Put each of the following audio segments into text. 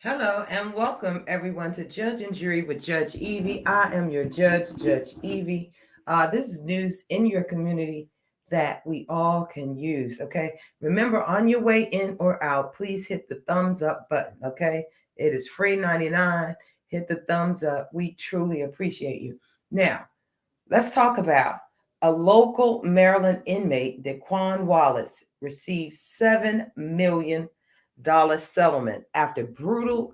Hello and welcome everyone to Judge and Jury with Judge Evie. I am your judge, Judge Evie. This is news in your community that we all can use. Okay. Remember, on your way in or out, please hit the thumbs up button. Okay. It is free 99. Hit the thumbs up. We truly appreciate you. Now, let's talk about a local Maryland inmate, Daquan Wallace, received $7 million settlement after brutal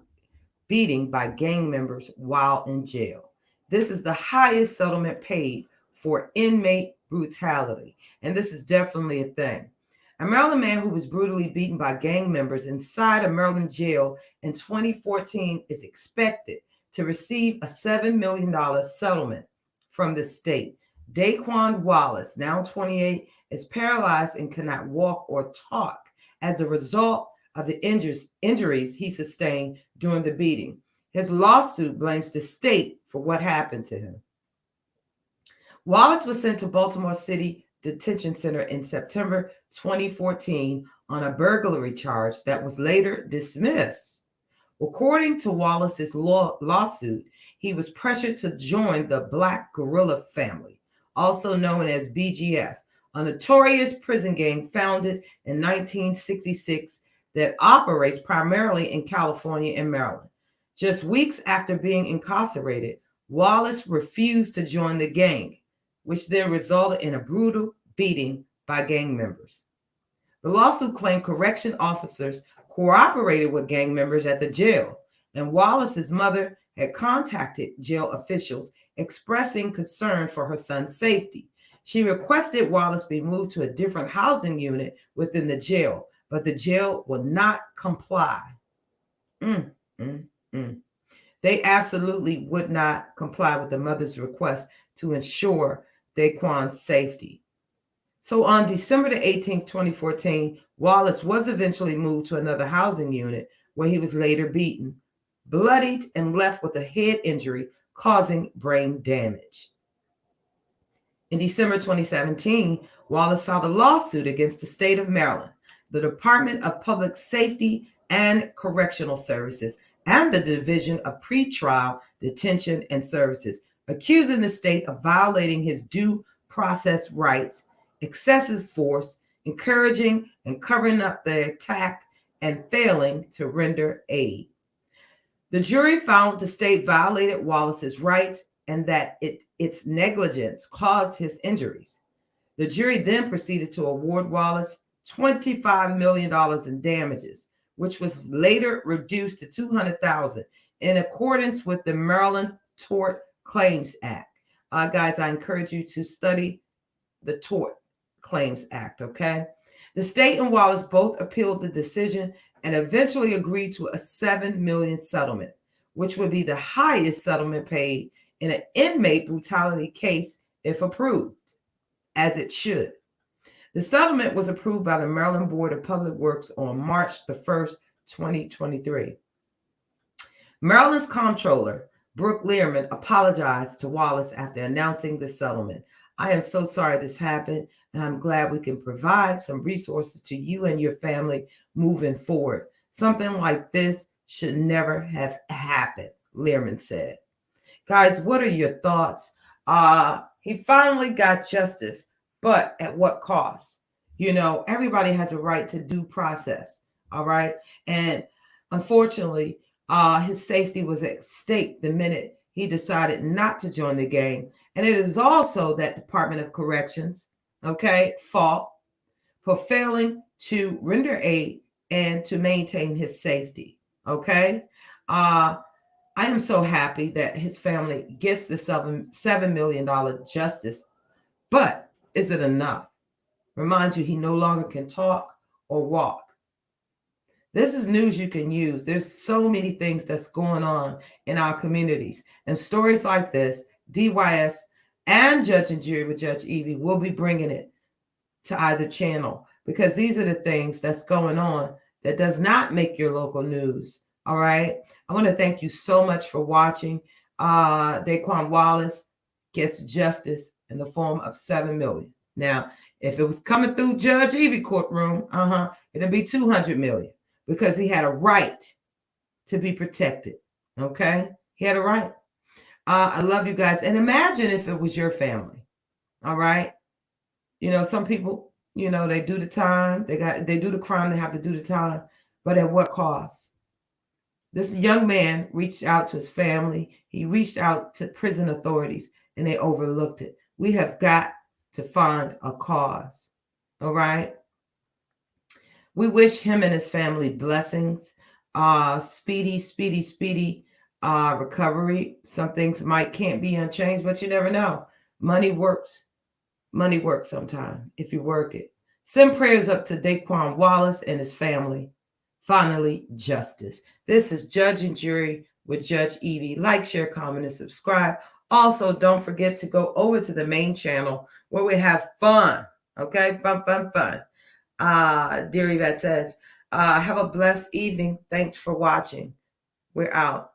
beating by gang members while in jail. This is the highest settlement paid for inmate brutality, and this is definitely a thing. A Maryland man who was brutally beaten by gang members inside a Maryland jail in 2014 is expected to receive a $7 million settlement from the state. Daquan Wallace, now 28, is paralyzed and cannot walk or talk as a result of the injuries he sustained during the beating. His lawsuit blames the state for what happened to him. Wallace was sent to Baltimore City Detention Center in September 2014 on a burglary charge that was later dismissed. According to Wallace's lawsuit, he was pressured to join the Black Guerrilla family, also known as BGF, a notorious prison gang founded in 1966 that operates primarily in California and Maryland. Just weeks after being incarcerated, Wallace refused to join the gang, which then resulted in a brutal beating by gang members. The lawsuit claimed correction officers cooperated with gang members at the jail, and Wallace's mother had contacted jail officials expressing concern for her son's safety. She requested Wallace be moved to a different housing unit within the jail, but the jail would not comply. Mm, mm, mm. They absolutely would not comply with the mother's request to ensure Daquan's safety. So on December the 18th, 2014, Wallace was eventually moved to another housing unit where he was later beaten, bloodied, and left with a head injury causing brain damage. In December 2017, Wallace filed a lawsuit against the state of Maryland, the Department of Public Safety and Correctional Services, and the Division of Pretrial Detention and Services, accusing the state of violating his due process rights, excessive force, encouraging and covering up the attack, and failing to render aid. The jury found the state violated Wallace's rights and that its negligence caused his injuries. The jury then proceeded to award Wallace $25 million in damages, which was later reduced to $200,000 in accordance with the Maryland Tort Claims Act. Guys, I encourage you to study the Tort Claims Act, okay? The state and Wallace both appealed the decision and eventually agreed to a $7 million settlement, which would be the highest settlement paid in an inmate brutality case if approved, as it should. The settlement was approved by the Maryland Board of Public Works on March the 1st, 2023. Maryland's comptroller, Brooke Learman, apologized to Wallace after announcing the settlement. I am so sorry this happened, and I'm glad we can provide some resources to you and your family moving forward. Something like this should never have happened, Learman said. Guys, what are your thoughts? He finally got justice, but at what cost? You know, everybody has a right to due process, all right? And unfortunately, his safety was at stake the minute he decided not to join the gang. And it is also that Department of Corrections, okay, fault for failing to render aid and to maintain his safety, okay? I am so happy that his family gets the $7 million justice, but is it enough? Remind you, he no longer can talk or walk. This is news you can use. There's so many things that's going on in our communities. And stories like this, DYS and Judge and Jury with Judge Evie will be bringing it to either channel because these are the things that's going on that does not make your local news. All right. I want to thank you so much for watching. Daquan Wallace gets justice in the form of $7 million. Now, if it was coming through Judge Evie courtroom, it'd be $200 million because he had a right to be protected. Okay? He had a right. I love you guys. And imagine if it was your family. All right? Some people, they do the time. They do the crime. They have to do the time. But at what cost? This young man reached out to his family. He reached out to prison authorities, and they overlooked it. We have got to find a cause. All right? We wish him and his family blessings, speedy recovery. Some things can't be unchanged, but you never know. Money works. Money works sometime if you work it. Send prayers up to Daquan Wallace and his family. Finally, justice. This is Judge and Jury with Judge Evie. Like, share, comment, and subscribe. Also, don't forget to go over to the main channel where we have fun. Okay? Fun. Dear Yvette says, have a blessed evening. Thanks for watching. We're out.